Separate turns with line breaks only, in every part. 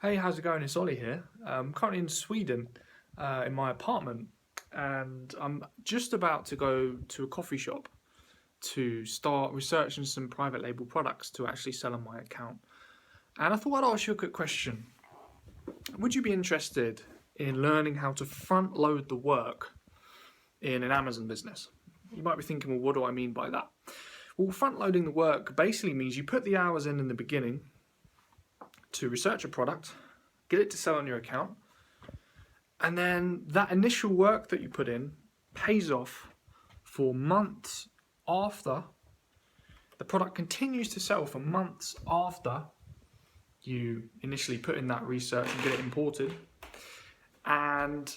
Hey, how's it going? It's Ollie here. I'm currently in Sweden, in my apartment, and I'm just about to go to a coffee shop to start researching some private label products to actually sell on my account. And I thought I'd ask you a quick question. Would you be interested in learning how to front load the work in an Amazon business? You might be thinking, well, what do I mean by that? Well, front loading the work basically means you put the hours in the beginning to research a product, get it to sell on your account, and then that initial work that you put in pays off for months after. The product continues to sell for months after you initially put in that research and get it imported, and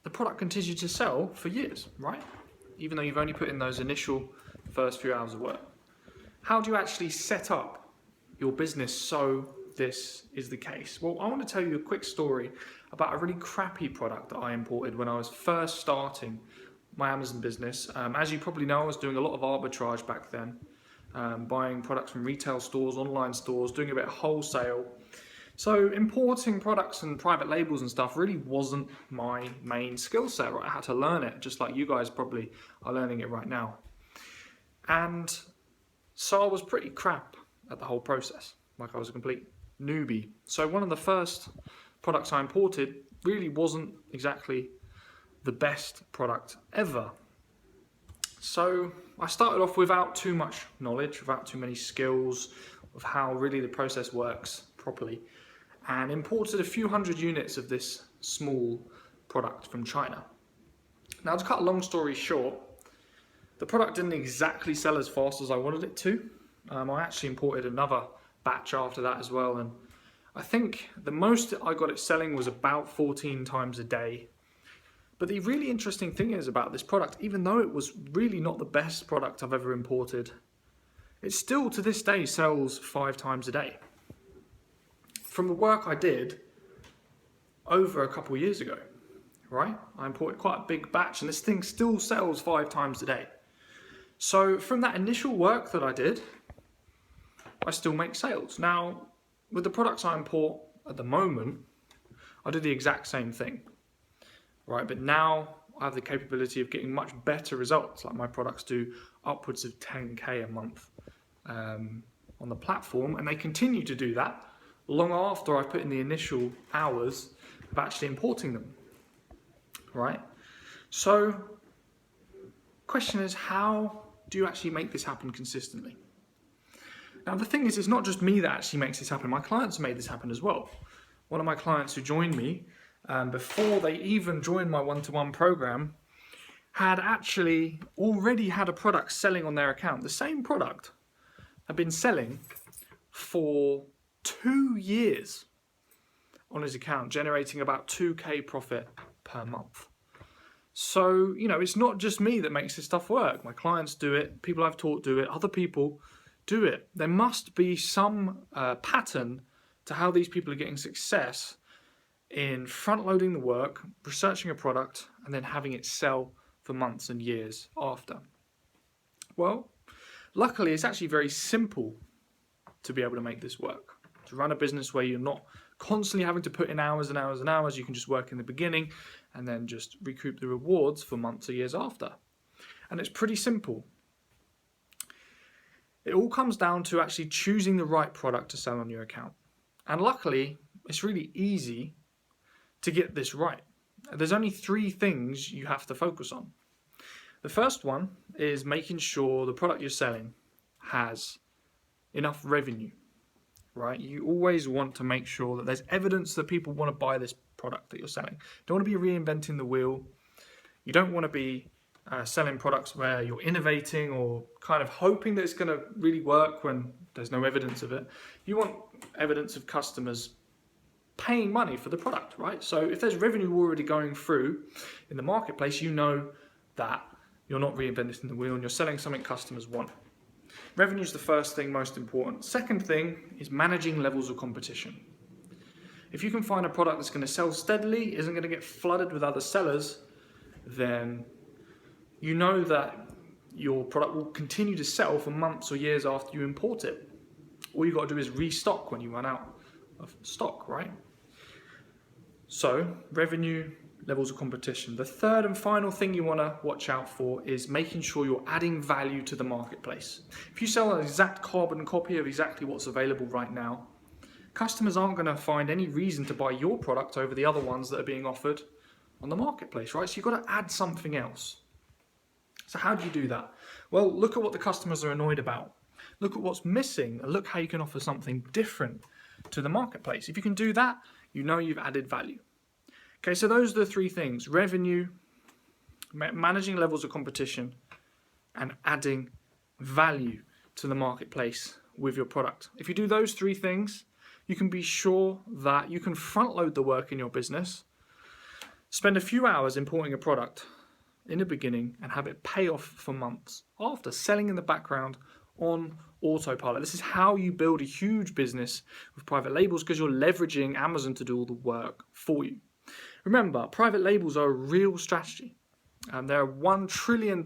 the product continues to sell for years, right? Even though you've only put in those initial first few hours of work. How do you actually set up your business so this is the case? Well, I want to tell you a quick story about a really crappy product that I imported when I was first starting my Amazon business. As you probably know, I was doing a lot of arbitrage back then, buying products from retail stores, online stores, doing a bit of wholesale. So importing products and private labels and stuff really wasn't my main skill set, right? I had to learn it, just like you guys probably are learning it right now. And so I was pretty crap at the whole process, like I was a complete newbie. So one of the first products I imported really wasn't exactly the best product ever. So I started off without too much knowledge, without too many skills of how really the process works properly, and imported a few hundred units of this small product from China. Now, to cut a long story short, the product didn't exactly sell as fast as I wanted it to. I actually imported another batch after that as well, and I think the most I got it selling was about 14 times a day. But the really interesting thing is about this product, even though it was really not the best product I've ever imported, it still to this day sells 5 times a day. From the work I did over a couple of years ago, right? I imported quite a big batch and this thing still sells 5 times a day. So from that initial work that I did, I still make sales. Now, with the products I import at the moment, I do the exact same thing, right? But now I have the capability of getting much better results. Like my products do upwards of 10K a month on the platform, and they continue to do that long after I've put in the initial hours of actually importing them, right? So, question is, how do you actually make this happen consistently? Now, the thing is, it's not just me that actually makes this happen. My clients made this happen as well. One of my clients who joined me before they even joined my one-to-one program had actually already had a product selling on their account. The same product had been selling for 2 years on his account, generating about 2K profit per month. So, it's not just me that makes this stuff work. My clients do it, people I've taught do it, other people do it. There must be some pattern to how these people are getting success in front loading the work, researching a product, and then having it sell for months and years after. Well, luckily it's actually very simple to be able to make this work. To run a business where you're not constantly having to put in hours and hours and hours, you can just work in the beginning and then just recoup the rewards for months or years after. And it's pretty simple. It all comes down to actually choosing the right product to sell on your account. And luckily, it's really easy to get this right. There's only 3 things you have to focus on. The first one is making sure the product you're selling has enough revenue, right? You always want to make sure that there's evidence that people want to buy this product that you're selling. You don't want to be reinventing the wheel. You don't want to be selling products where you're innovating or kind of hoping that it's going to really work when there's no evidence of it. You want evidence of customers paying money for the product, right? So if there's revenue already going through in the marketplace, you know that you're not reinventing the wheel and you're selling something customers want. Revenue is the first thing, most important. Second thing is managing levels of competition. If you can find a product that's going to sell steadily, isn't going to get flooded with other sellers, then you know that your product will continue to sell for months or years after you import it. All you've got to do is restock when you run out of stock, right? So revenue, levels of competition. The third and final thing you want to watch out for is making sure you're adding value to the marketplace. If you sell an exact carbon copy of exactly what's available right now, customers aren't going to find any reason to buy your product over the other ones that are being offered on the marketplace, right? So you've got to add something else. So how do you do that? Well, look at what the customers are annoyed about. Look at what's missing and look how you can offer something different to the marketplace. If you can do that, you know you've added value. Okay, so those are the three things: revenue, managing levels of competition, and adding value to the marketplace with your product. If you do those three things, you can be sure that you can front load the work in your business, spend a few hours importing a product in the beginning and have it pay off for months after, selling in the background on autopilot. This is how you build a huge business with private labels, because you're leveraging Amazon to do all the work for you. Remember, private labels are a real strategy. They're a $1 trillion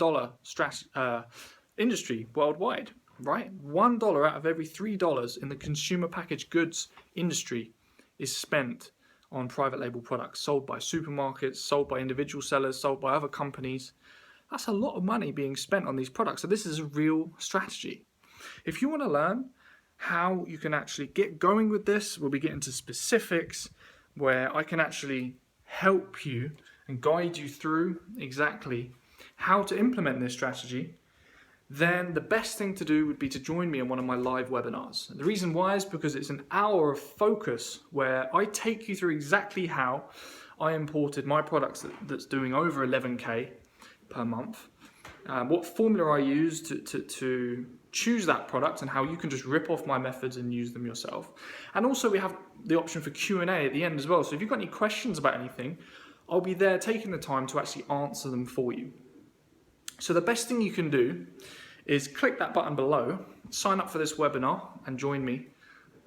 industry worldwide, right? $1 out of every $3 in the consumer packaged goods industry is spent on private label products sold by supermarkets, sold by individual sellers, sold by other companies. That's a lot of money being spent on these products. So this is a real strategy. If you want to learn how you can actually get going with this, we'll be getting to specifics where I can actually help you and guide you through exactly how to implement this strategy, then the best thing to do would be to join me on one of my live webinars. And the reason why is because it's an hour of focus where I take you through exactly how I imported my products that's doing over 11K per month, what formula I use to choose that product, and how you can just rip off my methods and use them yourself. And also we have the option for Q&A at the end as well. So if you've got any questions about anything, I'll be there taking the time to actually answer them for you. So the best thing you can do is click that button below, sign up for this webinar and join me.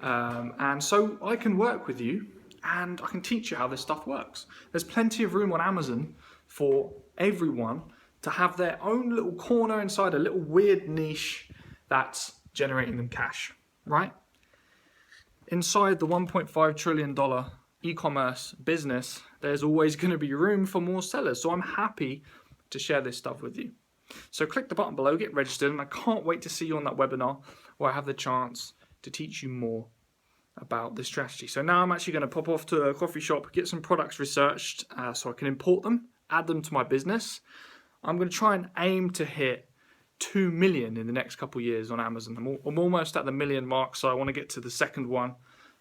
And so I can work with you and I can teach you how this stuff works. There's plenty of room on Amazon for everyone to have their own little corner inside a little weird niche that's generating them cash, right? Inside the $1.5 trillion e-commerce business, there's always going to be room for more sellers. So I'm happy to share this stuff with you. So click the button below, get registered, and I can't wait to see you on that webinar where I have the chance to teach you more about this strategy. So now I'm actually going to pop off to a coffee shop, get some products researched so I can import them, add them to my business. I'm going to try and aim to hit 2 million in the next couple of years on Amazon. I'm almost at the million mark, so I want to get to the second one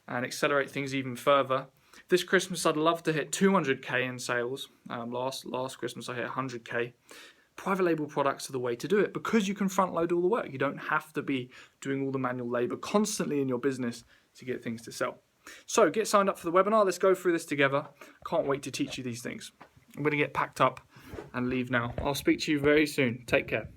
and accelerate things even further. This Christmas, I'd love to hit 200K in sales. Last Christmas, I hit 100K. Private label products are the way to do it because you can front load all the work. You don't have to be doing all the manual labor constantly in your business to get things to sell. So get signed up for the webinar. Let's go through this together. Can't wait to teach you these things. I'm going to get packed up and leave now. I'll speak to you very soon. Take care.